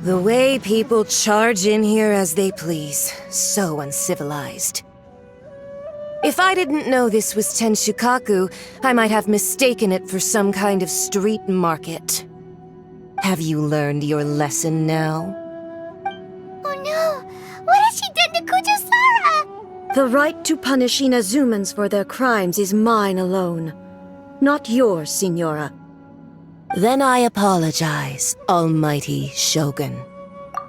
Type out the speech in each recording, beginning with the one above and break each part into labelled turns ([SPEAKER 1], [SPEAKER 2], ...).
[SPEAKER 1] The way people charge in here as they please. So uncivilized. If I didn't know this was Tenshukaku, I might have mistaken it for some kind of street market. Have you learned your lesson now?
[SPEAKER 2] Oh no! What has she done to Kujusara?
[SPEAKER 3] The right to punish Inazumans for their crimes is mine alone. Not yours, Signora.
[SPEAKER 1] Then I apologize, Almighty Shogun.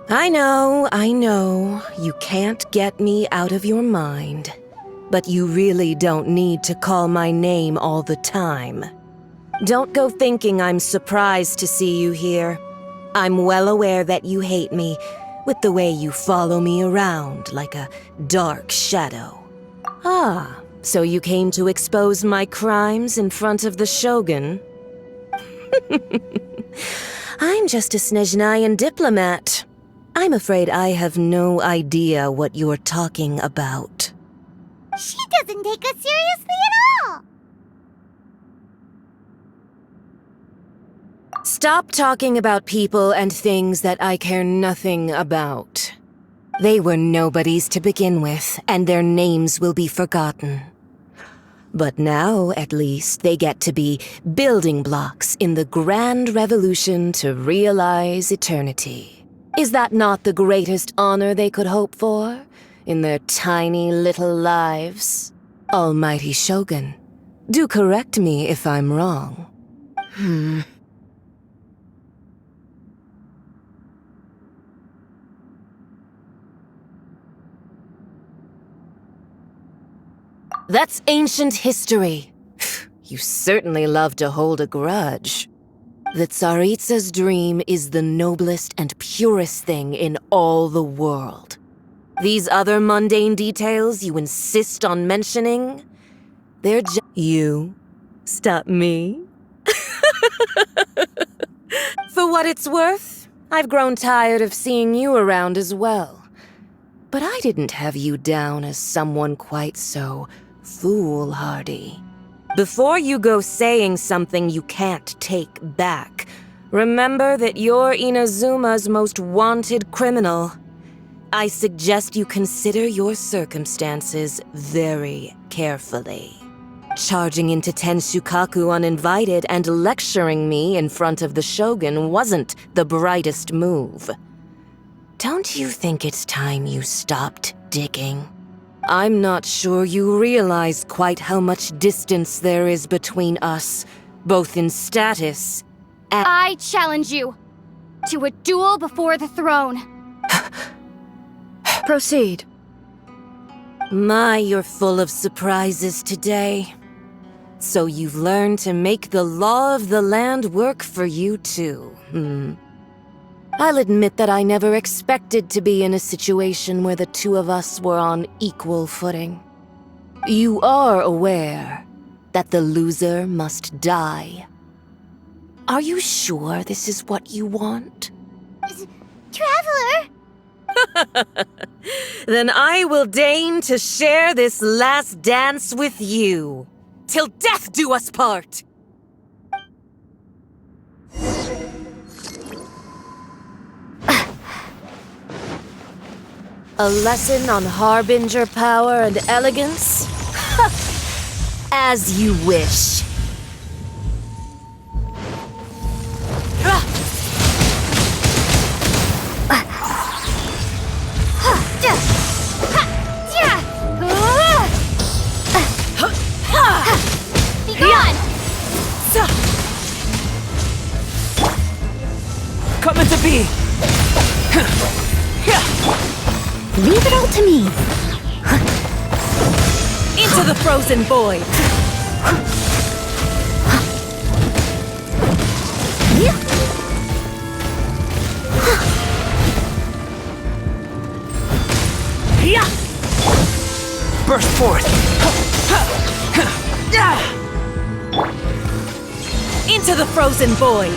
[SPEAKER 1] I know, you can't get me out of your mind. But you really don't need to call my name all the time. Don't go thinking I'm surprised to see you here. I'm well aware that you hate me, with the way you follow me around like a dark shadow. Ah, so you came to expose my crimes in front of the Shogun? I'm just a Snezhnayan diplomat. I'm afraid I have no idea what you're talking about.
[SPEAKER 2] She doesn't take us seriously at all!
[SPEAKER 1] Stop talking about people and things that I care nothing about. They were nobodies to begin with, and their names will be forgotten. But now, at least, they get to be building blocks in the grand revolution to realize eternity. Is that not the greatest honor they could hope for? In their tiny little lives? Almighty Shogun, do correct me if I'm wrong. That's ancient history. You certainly love to hold a grudge. The Tsaritsa's dream is the noblest and purest thing in all the world. These other mundane details you insist on mentioning, they're just... You? Stop me? For what it's worth, I've grown tired of seeing you around as well. But I didn't have you down as someone quite so foolhardy. Before you go saying something you can't take back, remember that you're Inazuma's most wanted criminal. I suggest you consider your circumstances very carefully. Charging into Tenshukaku uninvited and lecturing me in front of the Shogun wasn't the brightest move. Don't you think it's time you stopped digging? I'm not sure you realize quite how much distance there is between us, both in status and—
[SPEAKER 2] I challenge you to a duel before the throne.
[SPEAKER 3] Proceed.
[SPEAKER 1] My, you're full of surprises today. So you've learned to make the law of the land work for you too, I'll admit that I never expected to be in a situation where the two of us were on equal footing. You are aware that the loser must die. Are you sure this is what you want?
[SPEAKER 2] Traveler!
[SPEAKER 1] Then I will deign to share this last dance with you. Till death do us part! A lesson on harbinger power and elegance? As you wish.
[SPEAKER 2] Be gone!
[SPEAKER 1] Coming to be!
[SPEAKER 3] Leave it all to me.
[SPEAKER 1] Into the frozen void! Burst forth! Into the frozen void!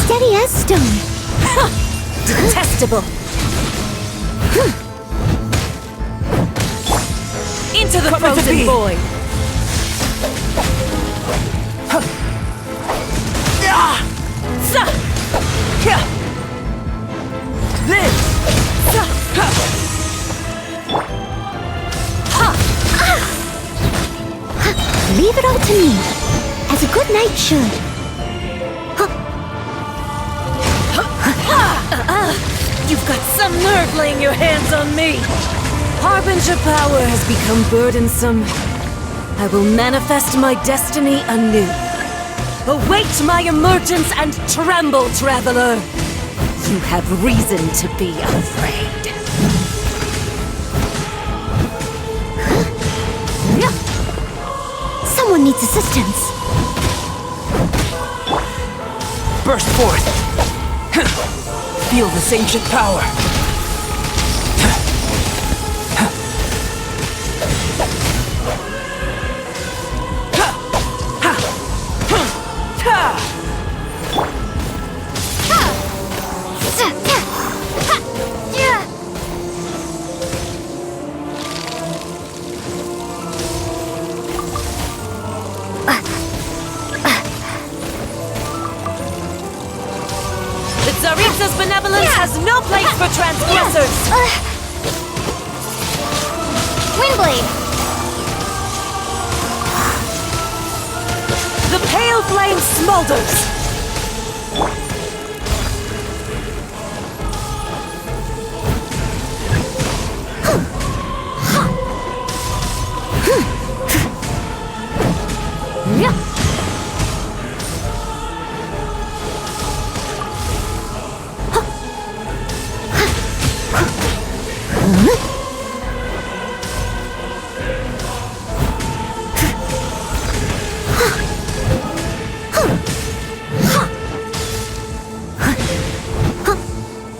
[SPEAKER 3] Steady as stone.
[SPEAKER 1] Detestable! Into the frozen void!
[SPEAKER 2] Leave it all to me, as a good knight should.
[SPEAKER 1] You've got some nerve laying your hands on me! Harbinger power has become burdensome. I will manifest my destiny anew. Await my emergence and tremble, traveler! You have reason to be afraid.
[SPEAKER 2] Someone needs assistance.
[SPEAKER 4] Burst forth! Feel this ancient power!
[SPEAKER 1] Tsaritsa's benevolence has no place for transgressors!
[SPEAKER 2] Windblade!
[SPEAKER 1] The pale flame smolders!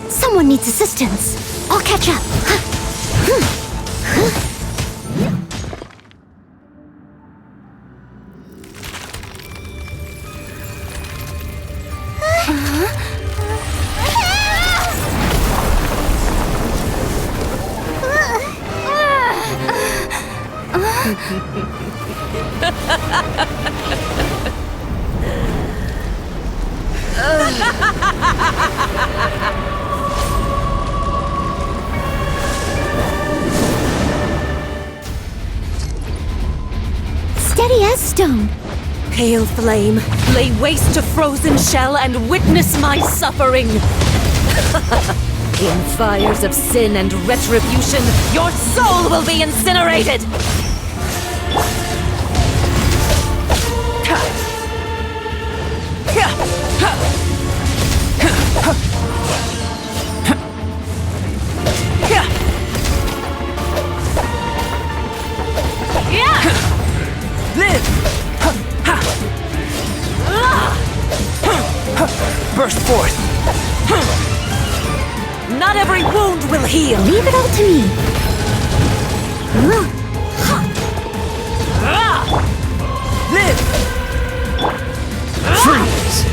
[SPEAKER 2] Someone needs assistance. I'll catch up. Steady as stone.
[SPEAKER 1] Pale flame, lay waste to frozen shell and witness my suffering! In fires of sin and retribution, your soul will be incinerated!
[SPEAKER 4] Live! Burst forth!
[SPEAKER 1] Not every wound will heal!
[SPEAKER 2] Leave it all to me.
[SPEAKER 4] Live! Freeze!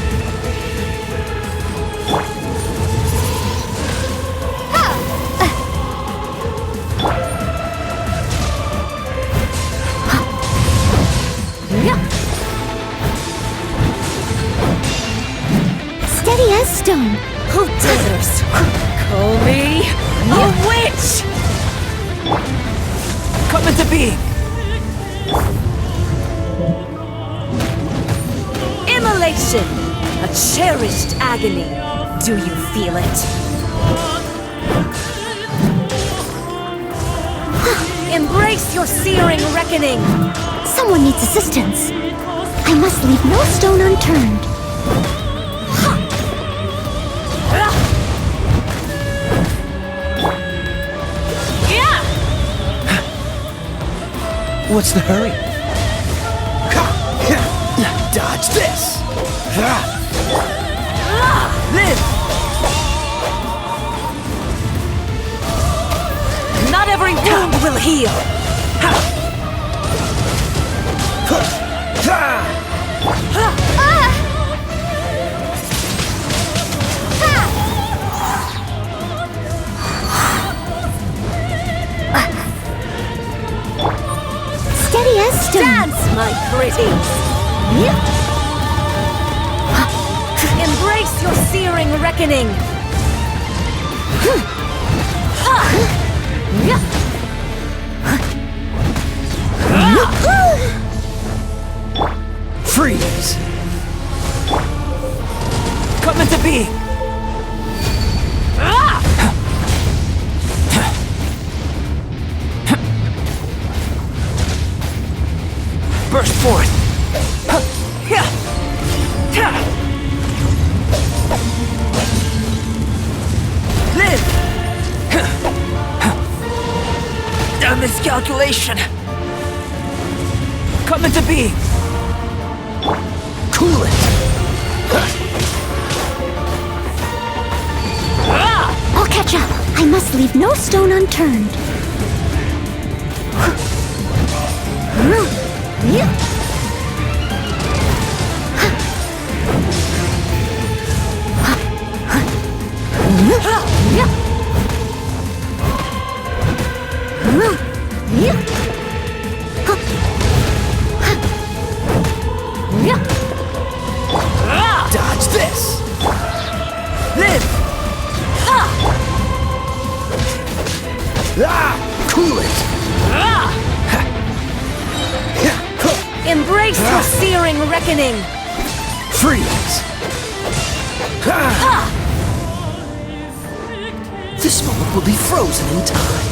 [SPEAKER 2] Steady as stone.
[SPEAKER 1] Who dares call me a witch?
[SPEAKER 4] Come into being!
[SPEAKER 1] Immolation! A cherished agony. Do you feel it? Embrace your searing reckoning!
[SPEAKER 2] Someone needs assistance. I must leave no stone unturned.
[SPEAKER 4] What's the hurry? Dodge this! Live!
[SPEAKER 1] Not every wound will heal!
[SPEAKER 2] Steady as stone.
[SPEAKER 1] Dance, my pretties! Embrace your searing reckoning!
[SPEAKER 4] Freeze! Come into being! Burst forth! Live! A miscalculation! Come into being! Cool it!
[SPEAKER 2] I'll catch up. I must leave no stone unturned.
[SPEAKER 4] Dodge this! Live! Cool it!
[SPEAKER 1] Embrace your searing reckoning!
[SPEAKER 4] Freeze! This moment will be frozen in time.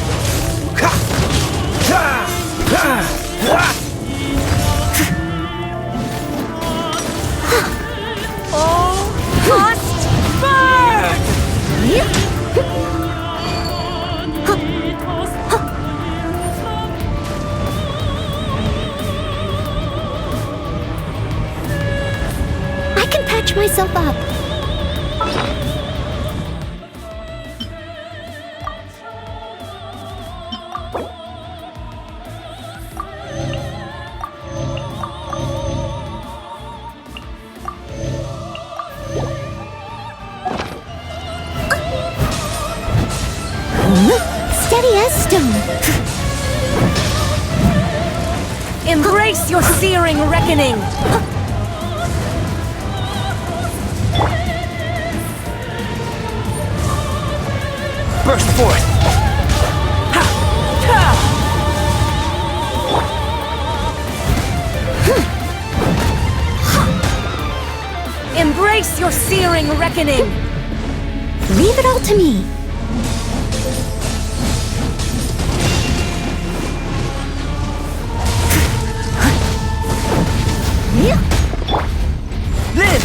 [SPEAKER 1] All must burn!
[SPEAKER 2] I can patch myself up. Steady as stone.
[SPEAKER 1] Embrace your searing reckoning!
[SPEAKER 4] Burst forth!
[SPEAKER 1] Embrace your searing reckoning!
[SPEAKER 2] Leave it all to me.
[SPEAKER 4] Live!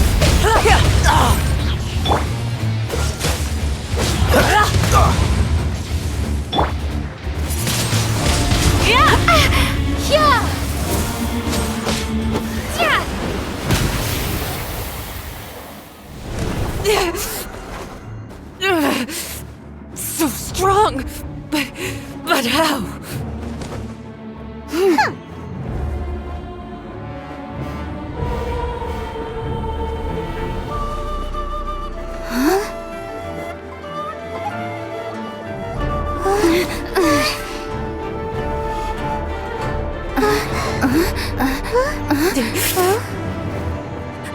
[SPEAKER 1] So strong, but how?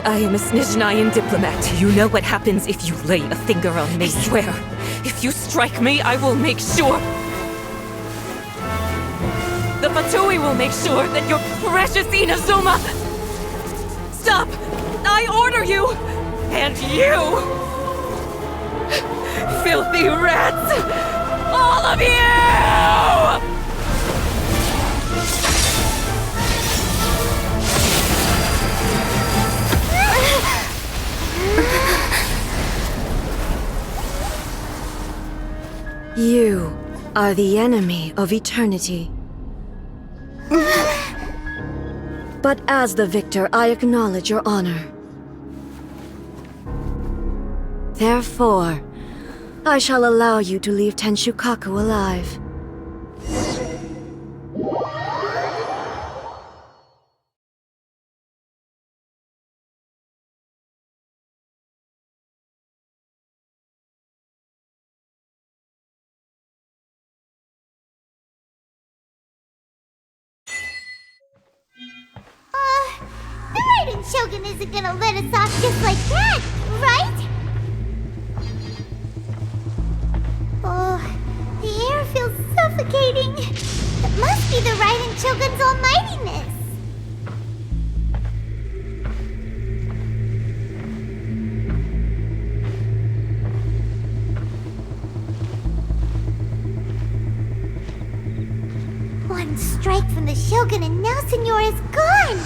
[SPEAKER 1] I am a Snezhnayan diplomat. You know what happens if you lay a finger on me. I swear, if you strike me, I will make sure. The Fatui will make sure that your precious Inazuma... Stop! I order you! And you! Filthy rats! All of you!
[SPEAKER 3] You are the enemy of eternity. But as the victor, I acknowledge your honor. Therefore, I shall allow you to leave Tenshukaku alive.
[SPEAKER 2] The Raiden Shogun isn't gonna let us off just like that, right? Raiden Shogun's almightiness. One strike from the Shogun and now Signora's gone!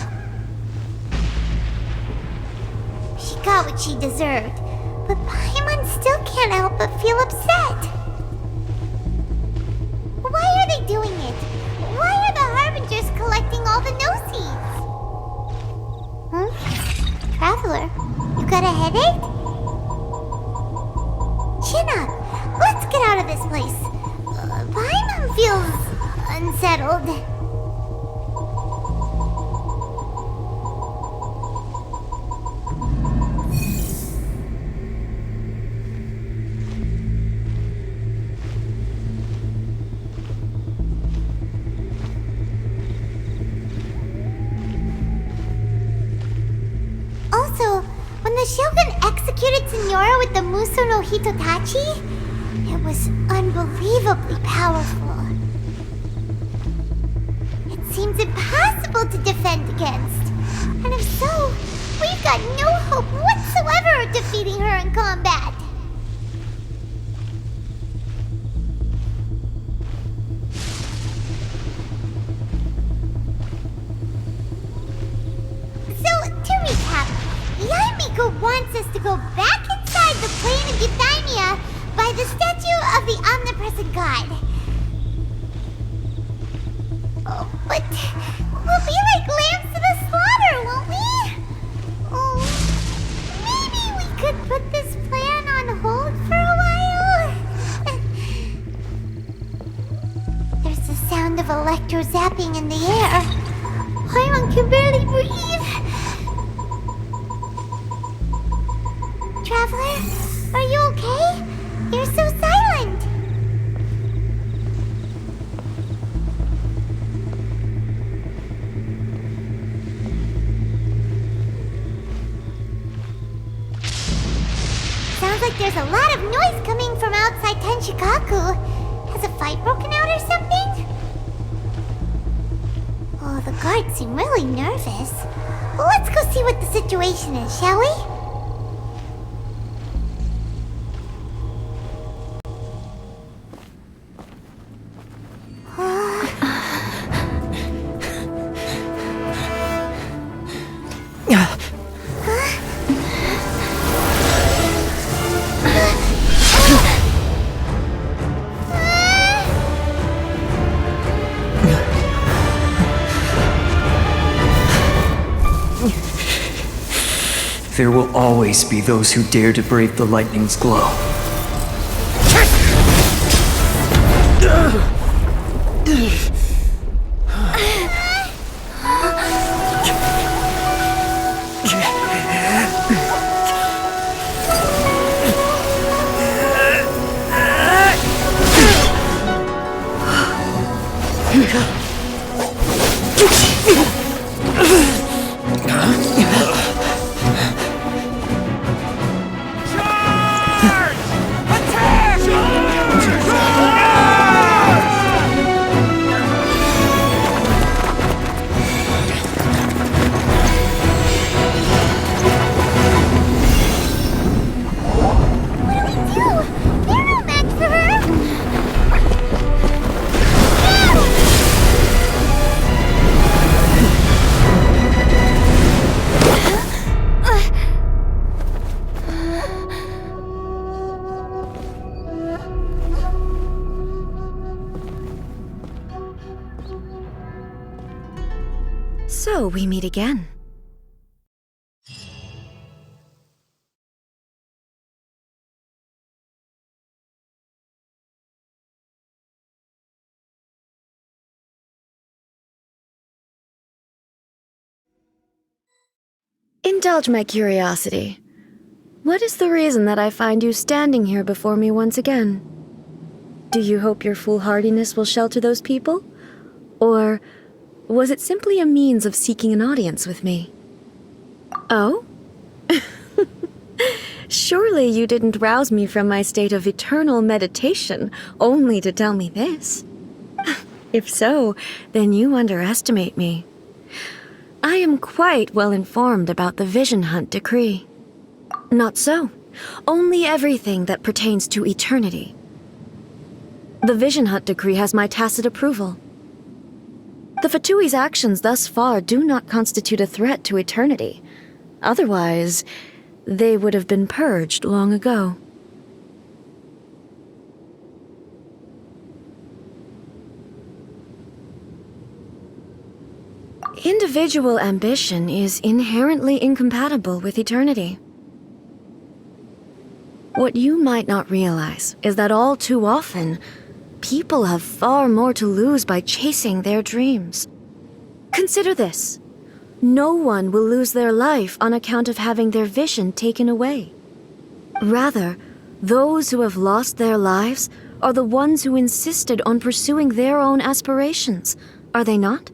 [SPEAKER 2] She got what she deserved, but Paimon still can't help but feel upset. Why are they doing it? Why are the Harbingers collecting all the no-seeds? Traveler, you got a headache? Chin up. Let's get out of this place. Paimon feels unsettled. Also, when the Shogun executed Signora with the Muso no Hitotachi, it was unbelievably powerful. It seems impossible to defend against. And if so, we've got no hope whatsoever of defeating her in combat. So, to recap, Yaimiko wants us to go back inside the plane of Euthymia by the statue of the omnipresent god. Oh, but we'll be like lambs to the slaughter, won't we? Oh, maybe we could put this plan on hold for a while? There's the sound of electro zapping in the air. Paimon can barely breathe. Traveler, are you okay? You're so silent. Sounds like there's a lot of noise coming from outside Tenshikaku. Has a fight broken out or something? Oh, the guards seem really nervous. Let's go see what the situation is, shall we?
[SPEAKER 4] There will always be those who dare to brave the lightning's glow.
[SPEAKER 3] So we meet again. Indulge my curiosity. What is the reason that I find you standing here before me once again? Do you hope your foolhardiness will shelter those people? Or was it simply a means of seeking an audience with me? Oh? Surely you didn't rouse me from my state of eternal meditation only to tell me this. If so, then you underestimate me. I am quite well informed about the Vision Hunt decree. Not so. Only everything that pertains to eternity. The Vision Hunt decree has my tacit approval. The Fatui's actions thus far do not constitute a threat to eternity. Otherwise, they would have been purged long ago. Individual ambition is inherently incompatible with eternity. What you might not realize is that all too often, people have far more to lose by chasing their dreams. Consider this. No one will lose their life on account of having their vision taken away. Rather, those who have lost their lives are the ones who insisted on pursuing their own aspirations, are they not?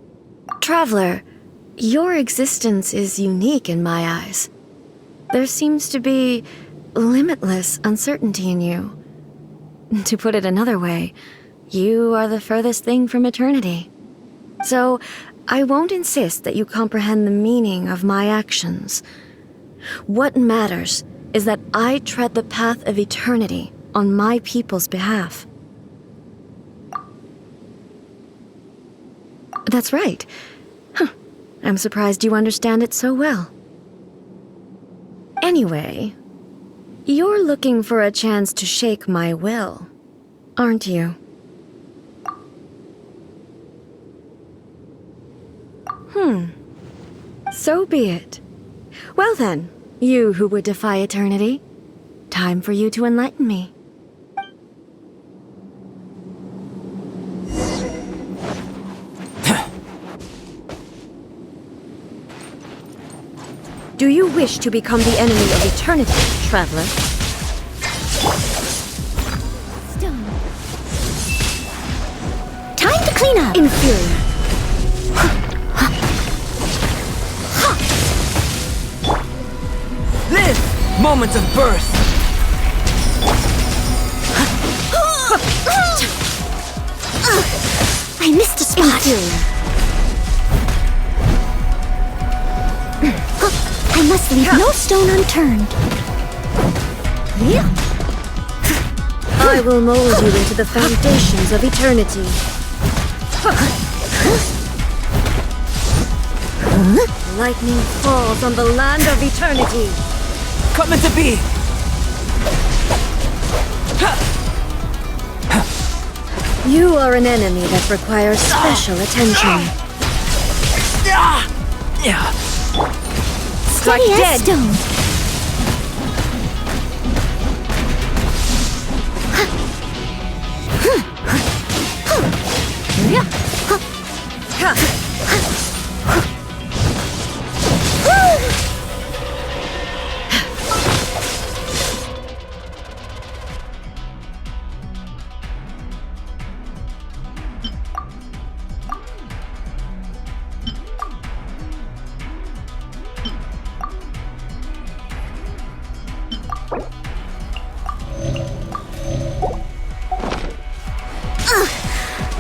[SPEAKER 3] Traveler, your existence is unique in my eyes. There seems to be limitless uncertainty in you. To put it another way, you are the furthest thing from eternity. So, I won't insist that you comprehend the meaning of my actions. What matters is that I tread the path of eternity on my people's behalf. That's right. I'm surprised you understand it so well. Anyway, you're looking for a chance to shake my will, aren't you? So be it. Well then, you who would defy eternity, time for you to enlighten me. Do you wish to become the enemy of eternity, traveler?
[SPEAKER 2] Stone. Time to clean up.
[SPEAKER 3] Inferior.
[SPEAKER 5] Live! Moment of birth!
[SPEAKER 2] I missed a spot.
[SPEAKER 3] Inferior.
[SPEAKER 2] I must leave no stone unturned.
[SPEAKER 3] I will mold you into the foundations of eternity. Lightning falls on the land of eternity.
[SPEAKER 5] Coming to be!
[SPEAKER 3] You are an enemy that requires special attention. Strike
[SPEAKER 2] Steady as
[SPEAKER 3] dead.
[SPEAKER 2] stone.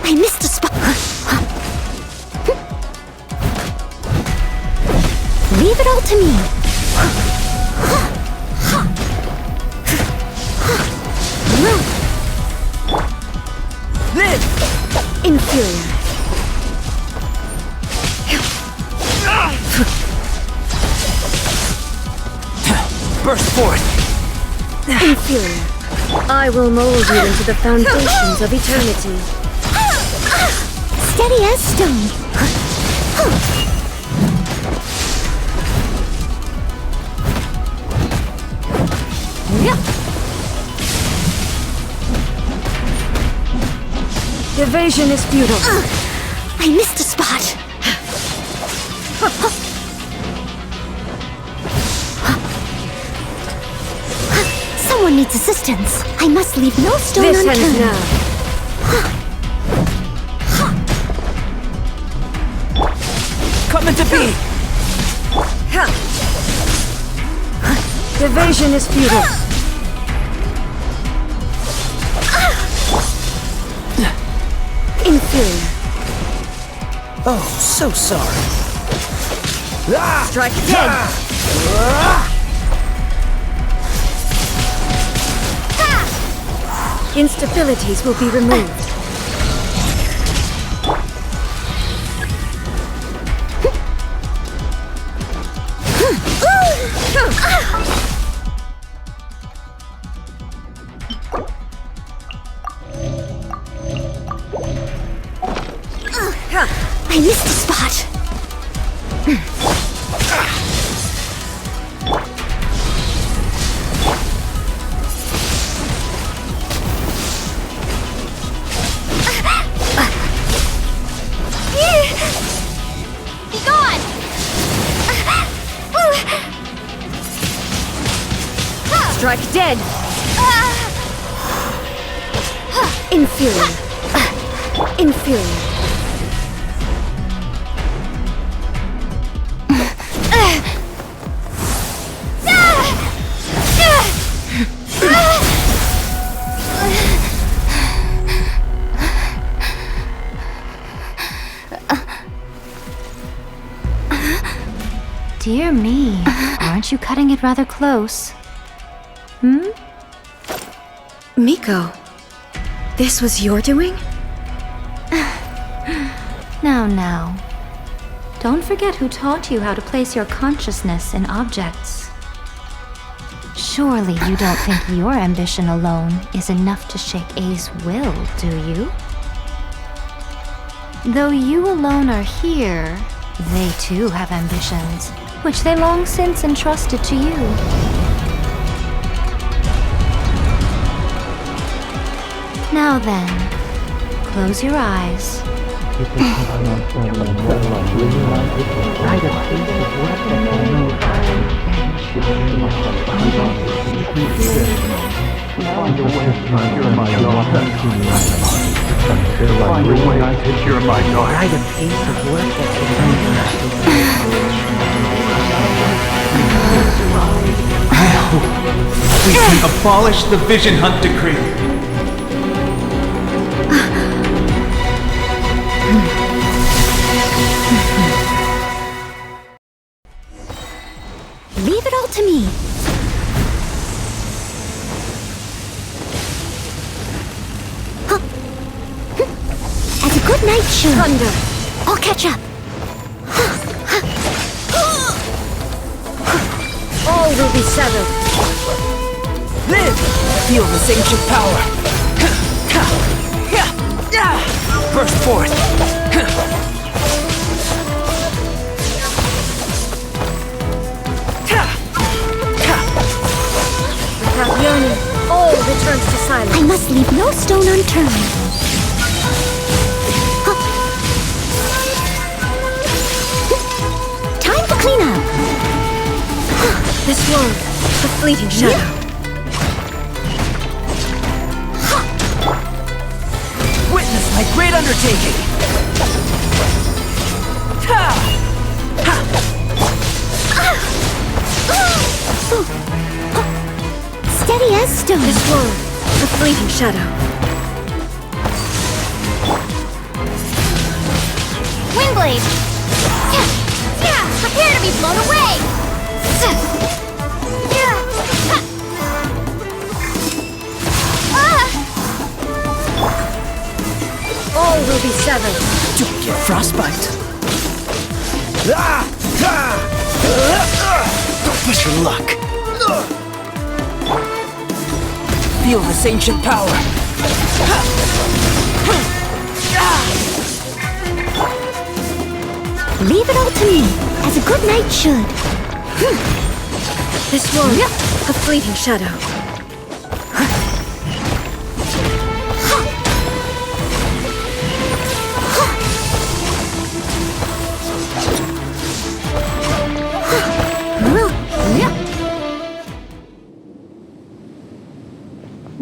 [SPEAKER 2] I missed a spot. Leave it all to me.
[SPEAKER 5] Live!
[SPEAKER 3] Inferior.
[SPEAKER 5] Burst forth!
[SPEAKER 3] Inferior. I will mold you into the foundations of eternity.
[SPEAKER 2] Steady as stone.
[SPEAKER 3] Evasion is futile.
[SPEAKER 2] I missed a spot. Someone needs assistance. I must leave no stone
[SPEAKER 3] This
[SPEAKER 2] unturned.
[SPEAKER 3] ends now.
[SPEAKER 5] Coming to be!
[SPEAKER 3] Evasion is futile. Inferior.
[SPEAKER 5] Oh, so sorry.
[SPEAKER 3] Strike dead! Instabilities will be removed.
[SPEAKER 2] I missed a spot. Be gone!
[SPEAKER 3] Strike dead! Inferior. Inferior.
[SPEAKER 2] Dear me, aren't you cutting it rather close?
[SPEAKER 3] Miko, this was your doing?
[SPEAKER 2] Now. Don't forget who taught you how to place your consciousness in objects. Surely you don't think your ambition alone is enough to shake A's will, do you? Though you alone are here, they too have ambitions, which they long since entrusted to you. Now then, close your eyes.
[SPEAKER 6] We can abolish the Vision Hunt Decree.
[SPEAKER 2] Leave it all to me. As a good knight should.
[SPEAKER 3] Thunder!
[SPEAKER 2] I'll catch up.
[SPEAKER 3] All will be severed.
[SPEAKER 5] Live! Feel this ancient power. Burst forth.
[SPEAKER 3] Without yearning, all returns to silence.
[SPEAKER 2] I must leave no stone unturned. Time to clean up.
[SPEAKER 3] This world, a fleeting shadow.
[SPEAKER 5] Witness my great undertaking.
[SPEAKER 2] Steady as stone.
[SPEAKER 3] This world, a fleeting shadow.
[SPEAKER 2] Windblade! Prepare to be blown away!
[SPEAKER 3] All will be severed.
[SPEAKER 5] Don't get frostbite. Don't push your luck. Feel this ancient power.
[SPEAKER 2] Leave it all to me, as a good knight should.
[SPEAKER 3] This world, a fleeting shadow.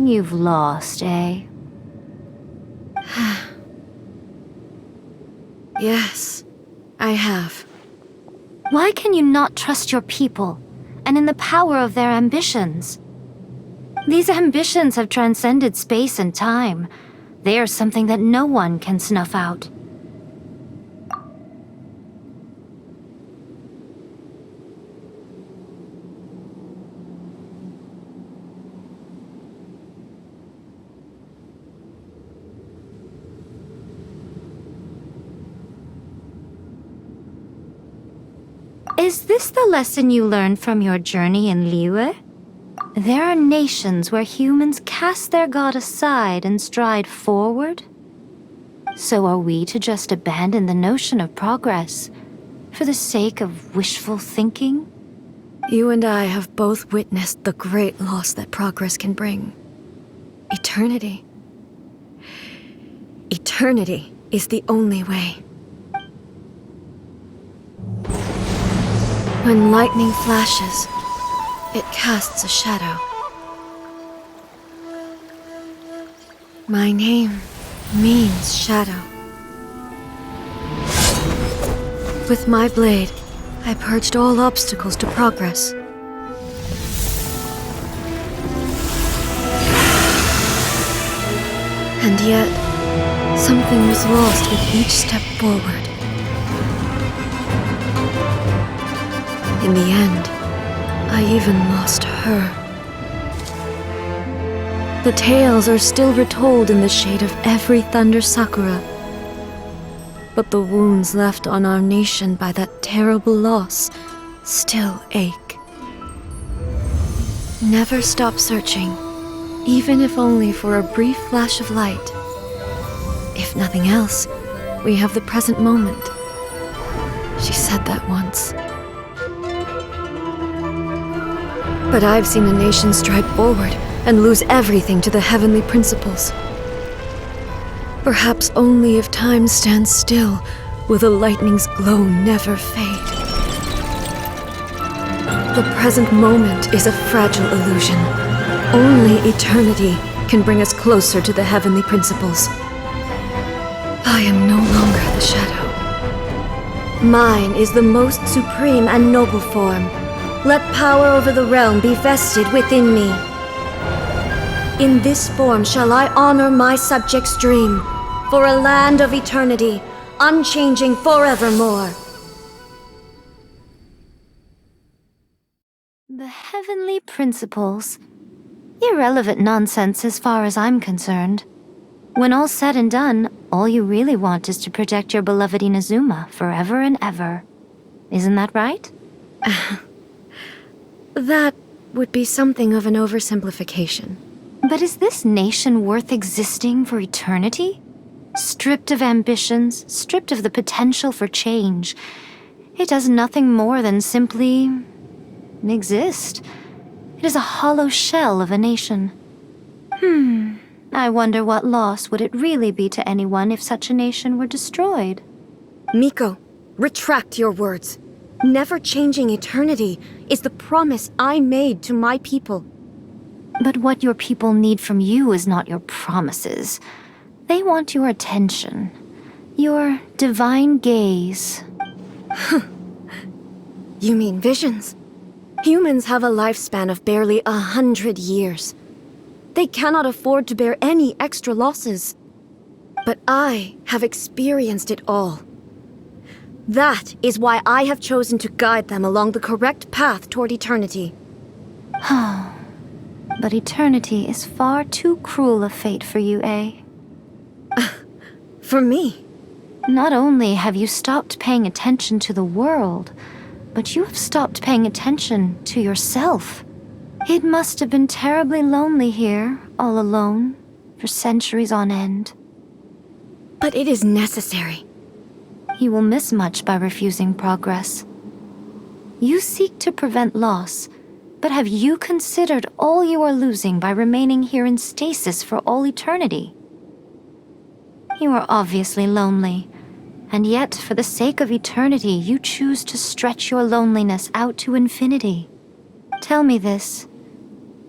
[SPEAKER 2] You've lost, eh?
[SPEAKER 3] Yes, I have.
[SPEAKER 2] Why can you not trust your people, and in the power of their ambitions? These ambitions have transcended space and time. They are something that no one can snuff out. Is this the lesson you learned from your journey in Liyue? There are nations where humans cast their god aside and stride forward. So are we to just abandon the notion of progress for the sake of wishful thinking?
[SPEAKER 3] You and I have both witnessed the great loss that progress can bring. Eternity. Eternity is the only way. When lightning flashes, it casts a shadow. My name means shadow. With my blade, I purged all obstacles to progress. And yet, something was lost with each step forward. In the end, I even lost her. The tales are still retold in the shade of every Thunder Sakura. But the wounds left on our nation by that terrible loss still ache. Never stop searching, even if only for a brief flash of light. If nothing else, we have the present moment. She said that once. But I've seen a nation stride forward and lose everything to the heavenly principles. Perhaps only if time stands still will the lightning's glow never fade. The present moment is a fragile illusion. Only eternity can bring us closer to the heavenly principles. I am no longer the shadow. Mine is the most supreme and noble form. Let power over the realm be vested within me. In this form shall I honor my subjects' dream, for a land of eternity, unchanging forevermore.
[SPEAKER 2] The heavenly principles. Irrelevant nonsense as far as I'm concerned. When all's said and done, all you really want is to protect your beloved Inazuma forever and ever. Isn't that right?
[SPEAKER 3] That would be something of an oversimplification.
[SPEAKER 2] But is this nation worth existing for eternity? Stripped of ambitions, stripped of the potential for change. It does nothing more than simply exist. It is a hollow shell of a nation. I wonder what loss would it really be to anyone if such a nation were destroyed?
[SPEAKER 3] Miko, retract your words. Never changing eternity is the promise I made to my people.
[SPEAKER 2] But what your people need from you is not your promises. They want your attention. Your divine gaze.
[SPEAKER 3] You mean visions? Humans have a lifespan of barely 100 years. They cannot afford to bear any extra losses. But I have experienced it all. That is why I have chosen to guide them along the correct path toward eternity.
[SPEAKER 2] But eternity is far too cruel a fate for you, eh?
[SPEAKER 3] For me?
[SPEAKER 2] Not only have you stopped paying attention to the world, but you have stopped paying attention to yourself. It must have been terribly lonely here, all alone, for centuries on end.
[SPEAKER 3] But it is necessary.
[SPEAKER 2] You will miss much by refusing progress. You seek to prevent loss, but have you considered all you are losing by remaining here in stasis for all eternity? You are obviously lonely, and yet for the sake of eternity you choose to stretch your loneliness out to infinity. Tell me this.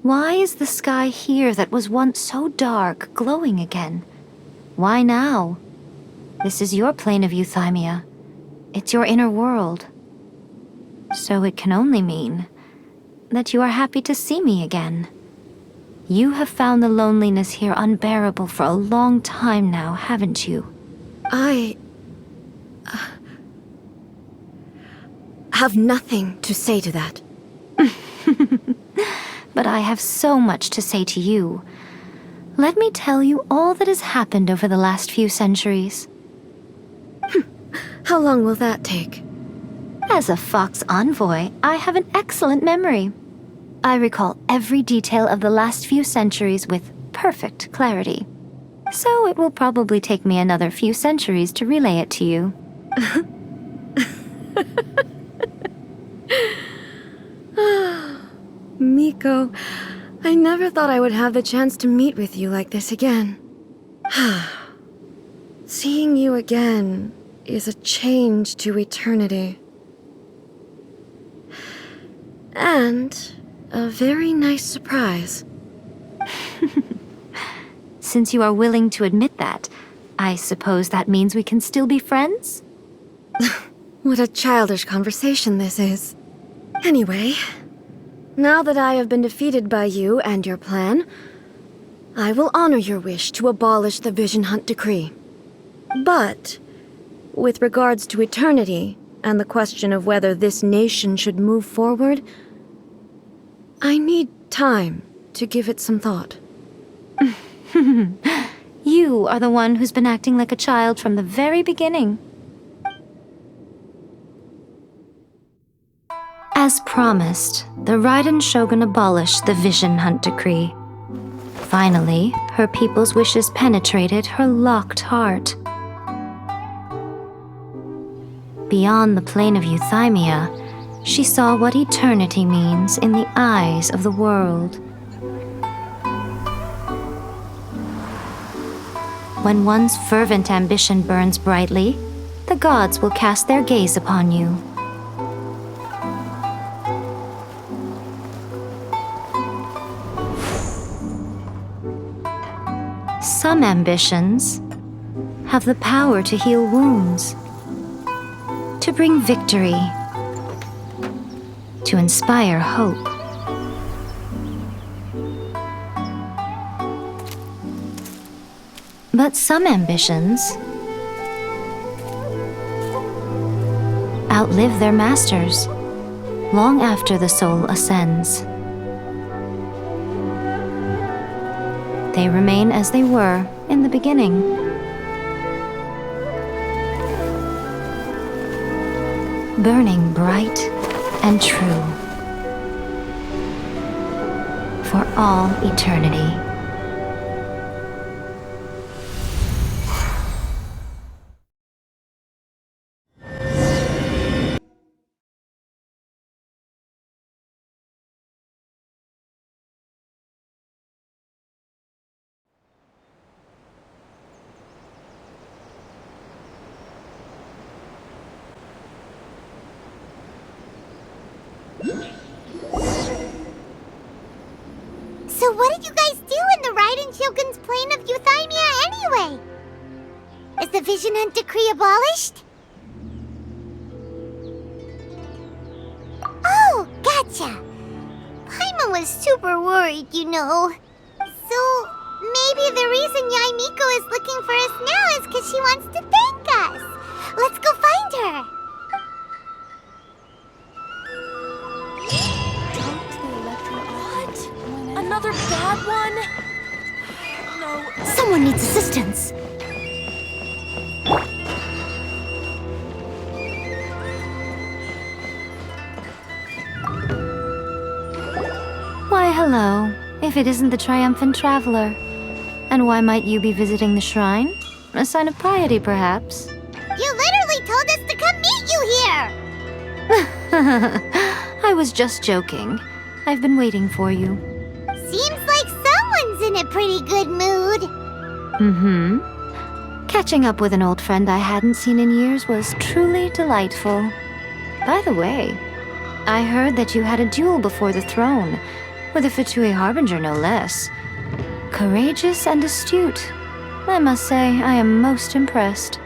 [SPEAKER 2] Why is the sky here that was once so dark glowing again? Why now? This is your plane of euthymia. It's your inner world. So it can only mean that you are happy to see me again. You have found the loneliness here unbearable for a long time now, haven't you?
[SPEAKER 3] I have nothing to say to that.
[SPEAKER 2] But I have so much to say to you. Let me tell you all that has happened over the last few centuries.
[SPEAKER 3] How long will that take?
[SPEAKER 7] As a Fox envoy, I have an excellent memory. I recall every detail of the last few centuries with perfect clarity. So it will probably take me another few centuries to relay it to you.
[SPEAKER 3] Miko, I never thought I would have the chance to meet with you like this again. Seeing you again is a change to eternity. And a very nice surprise.
[SPEAKER 7] Since you are willing to admit that, I suppose that means we can still be friends?
[SPEAKER 3] What a childish conversation this is. Anyway, now that I have been defeated by you and your plan, I will honor your wish to abolish the Vision Hunt Decree. But, with regards to eternity and the question of whether this nation should move forward, I need time to give it some thought.
[SPEAKER 7] You are the one who's been acting like a child from the very beginning. As promised, the Raiden Shogun abolished the Vision Hunt Decree. Finally, her people's wishes penetrated her locked heart. Beyond the plane of Euthymia, she saw what eternity means in the eyes of the world. When one's fervent ambition burns brightly, the gods will cast their gaze upon you. Some ambitions have the power to heal wounds, to bring victory, to inspire hope. But some ambitions outlive their masters long after the soul ascends. They remain as they were in the beginning. Burning bright and true for all eternity.
[SPEAKER 2] So what did you guys do in the Raiden Shogun's plane of Euthymia anyway? Is the Vision Hunt Decree abolished? Oh, gotcha. Paimon was super worried, you know. So maybe the reason Yaimiko is looking for us now is because she wants to thank us. Let's go find her.
[SPEAKER 1] Another bad one? No. Someone needs assistance.
[SPEAKER 7] Why, hello, if it isn't the triumphant traveler. And why might you be visiting the shrine? A sign of piety, perhaps?
[SPEAKER 2] You literally told us to come meet you here!
[SPEAKER 7] I was just joking. I've been waiting for you.
[SPEAKER 2] Seems like someone's in a pretty good mood.
[SPEAKER 7] Catching up with an old friend I hadn't seen in years was truly delightful. By the way, I heard that you had a duel before the throne, with a Fatui Harbinger no less. Courageous and astute. I must say, I am most impressed.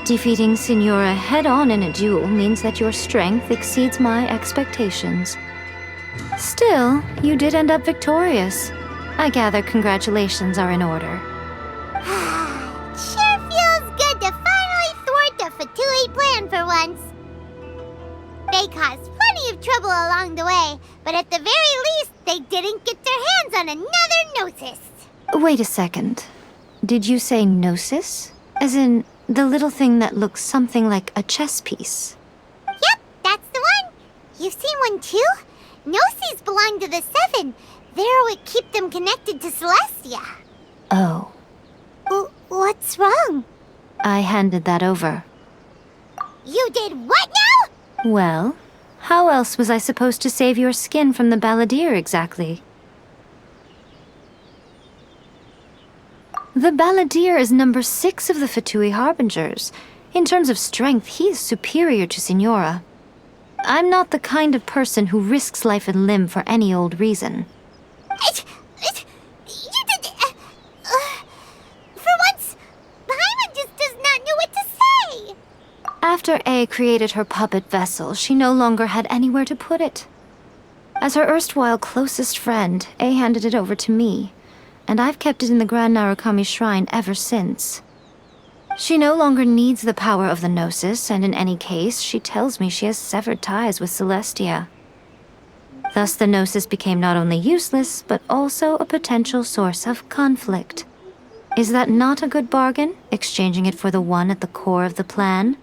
[SPEAKER 7] Defeating Signora head-on in a duel means that your strength exceeds my expectations. Still, you did end up victorious. I gather congratulations are in order.
[SPEAKER 2] Sure feels good to finally thwart the Fatui plan for once. They caused plenty of trouble along the way, but at the very least, they didn't get their hands on another Gnosis.
[SPEAKER 7] Wait a second. Did you say Gnosis? As in, the little thing that looks something like a chess piece.
[SPEAKER 2] Yep, that's the one. You've seen one too? Gnosis belong to the Seven. They're what keep them connected to Celestia.
[SPEAKER 7] Oh.
[SPEAKER 2] What's wrong?
[SPEAKER 7] I handed that over.
[SPEAKER 2] You did what now?
[SPEAKER 7] Well, how else was I supposed to save your skin from the balladeer exactly? The balladeer is number 6 of the Fatui Harbingers. In terms of strength, he is superior to Signora. I'm not the kind of person who risks life and limb for any old reason.
[SPEAKER 2] For once, Paimon just does not know what to say.
[SPEAKER 7] After A created her puppet vessel, she no longer had anywhere to put it. As her erstwhile closest friend, A handed it over to me, and I've kept it in the Grand Narukami Shrine ever since. She no longer needs the power of the Gnosis, and in any case, she tells me she has severed ties with Celestia. Thus the Gnosis became not only useless, but also a potential source of conflict. Is that not a good bargain, exchanging it for the one at the core of the plan?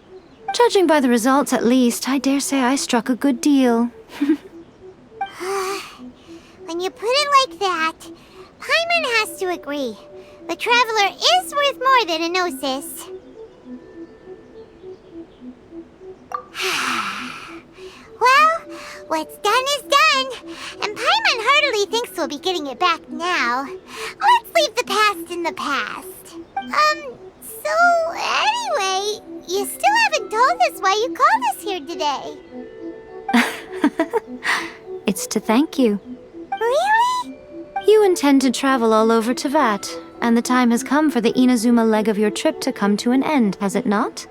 [SPEAKER 7] Judging by the results, at least, I dare say I struck a good deal.
[SPEAKER 2] When you put it like that, Paimon has to agree. The Traveler is worth more than a Gnosis. Well, what's done is done, and Paimon heartily thinks we'll be getting it back now. Let's leave the past in the past. So anyway, you still haven't told us why you called us here today.
[SPEAKER 7] It's to thank you.
[SPEAKER 2] Really?
[SPEAKER 7] You intend to travel all over Teyvat, and the time has come for the Inazuma leg of your trip to come to an end, has it not?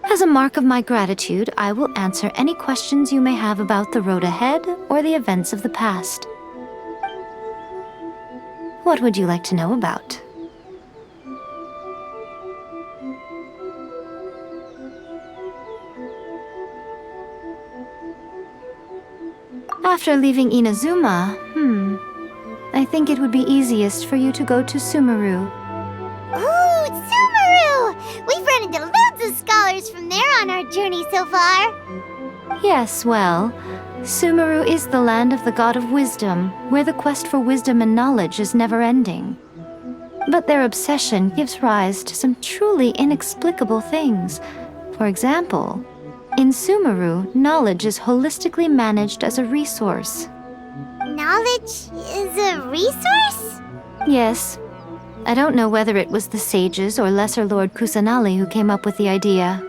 [SPEAKER 7] As a mark of my gratitude, I will answer any questions you may have about the road ahead or the events of the past. What would you like to know about? After leaving Inazuma, I think it would be easiest for you to go to Sumeru.
[SPEAKER 2] Ooh, Sumeru! We've run into loads of scholars from there on our journey so far.
[SPEAKER 7] Yes, well, Sumeru is the land of the god of wisdom, where the quest for wisdom and knowledge is never-ending. But their obsession gives rise to some truly inexplicable things. For example, in Sumeru, knowledge is holistically managed as a resource.
[SPEAKER 2] Knowledge is a resource?
[SPEAKER 7] Yes. I don't know whether it was the sages or Lesser Lord Kusanali who came up with the idea.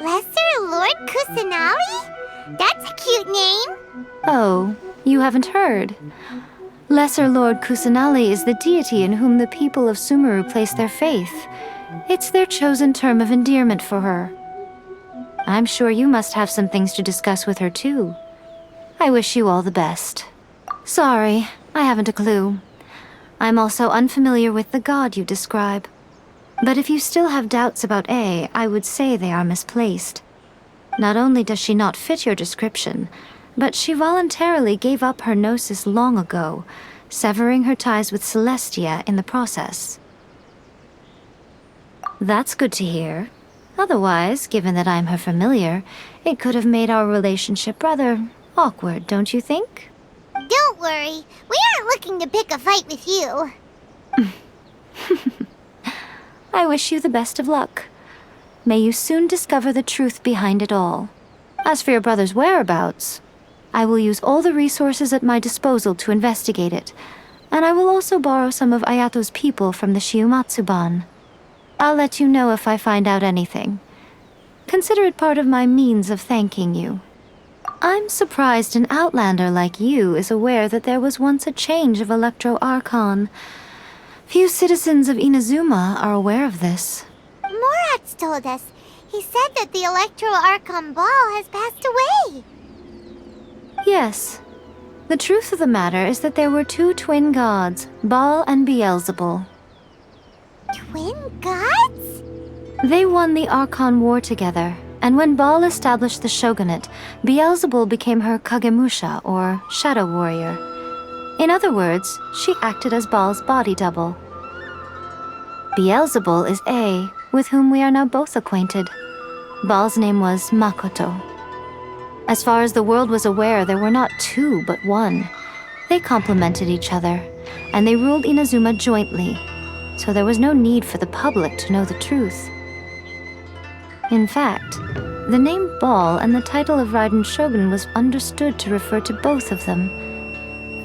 [SPEAKER 2] Lesser Lord Kusanali? That's a cute name.
[SPEAKER 7] Oh, you haven't heard. Lesser Lord Kusanali is the deity in whom the people of Sumeru place their faith. It's their chosen term of endearment for her. I'm sure you must have some things to discuss with her too. I wish you all the best. Sorry, I haven't a clue. I'm also unfamiliar with the god you describe. But if you still have doubts about A, I would say they are misplaced. Not only does she not fit your description, but she voluntarily gave up her gnosis long ago, severing her ties with Celestia in the process. That's good to hear. Otherwise, given that I'm her familiar, it could have made our relationship rather awkward, don't you think?
[SPEAKER 2] Don't worry, we aren't looking to pick a fight with you.
[SPEAKER 7] I wish you the best of luck. May you soon discover the truth behind it all. As for your brother's whereabouts, I will use all the resources at my disposal to investigate it, and I will also borrow some of Ayato's people from the Shiumatsuban. I'll let you know if I find out anything. Consider it part of my means of thanking you. I'm surprised an outlander like you is aware that there was once a change of Electro Archon. Few citizens of Inazuma are aware of this.
[SPEAKER 2] Morat's told us. He said that the Electro Archon Ball has passed away.
[SPEAKER 7] Yes. The truth of the matter is that there were two twin gods, Baal and Beelzebul.
[SPEAKER 2] Twin gods?
[SPEAKER 7] They won the Archon War together, and when Baal established the shogunate, Beelzebul became her Kagemusha, or shadow warrior. In other words, she acted as Baal's body double. Beelzebul is A, with whom we are now both acquainted. Baal's name was Makoto. As far as the world was aware, there were not two, but one. They complemented each other, and they ruled Inazuma jointly, so there was no need for the public to know the truth. In fact, the name Baal and the title of Raiden Shogun was understood to refer to both of them.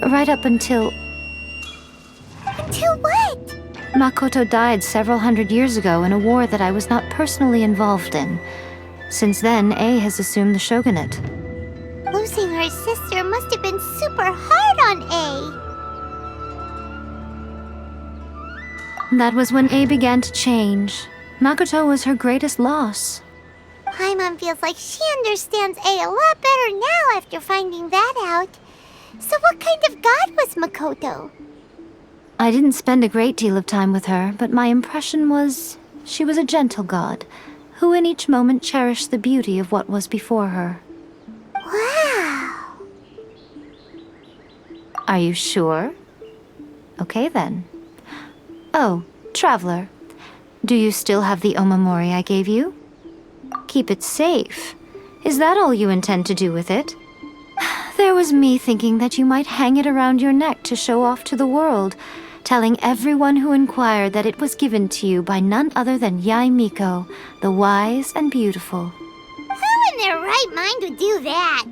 [SPEAKER 7] Right up until...
[SPEAKER 2] Until what?
[SPEAKER 7] Makoto died several hundred years ago in a war that I was not personally involved in. Since then, A has assumed the shogunate.
[SPEAKER 2] Losing her sister must have been super hard on A.
[SPEAKER 7] That was when A began to change. Makoto was her greatest loss.
[SPEAKER 2] Paimon feels like she understands A lot better now after finding that out. So what kind of god was Makoto?
[SPEAKER 7] I didn't spend a great deal of time with her, but my impression was she was a gentle god, who in each moment cherished the beauty of what was before her.
[SPEAKER 2] Wow.
[SPEAKER 7] Are you sure? Okay then. Oh, traveler, do you still have the omamori I gave you? Keep it safe. Is that all you intend to do with it? There was me thinking that you might hang it around your neck to show off to the world, telling everyone who inquired that it was given to you by none other than Yae Miko, the wise and beautiful.
[SPEAKER 2] Who in their right mind would do that?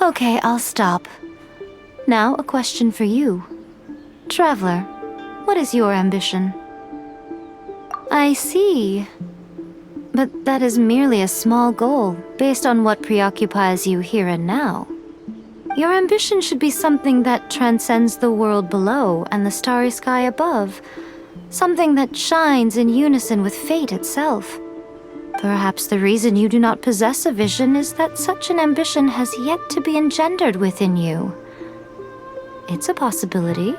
[SPEAKER 7] Okay, I'll stop. Now, a question for you. Traveler, what is your ambition? I see. But that is merely a small goal, based on what preoccupies you here and now. Your ambition should be something that transcends the world below and the starry sky above. Something that shines in unison with fate itself. Perhaps the reason you do not possess a vision is that such an ambition has yet to be engendered within you. It's a possibility.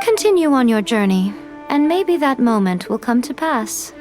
[SPEAKER 7] Continue on your journey, and maybe that moment will come to pass.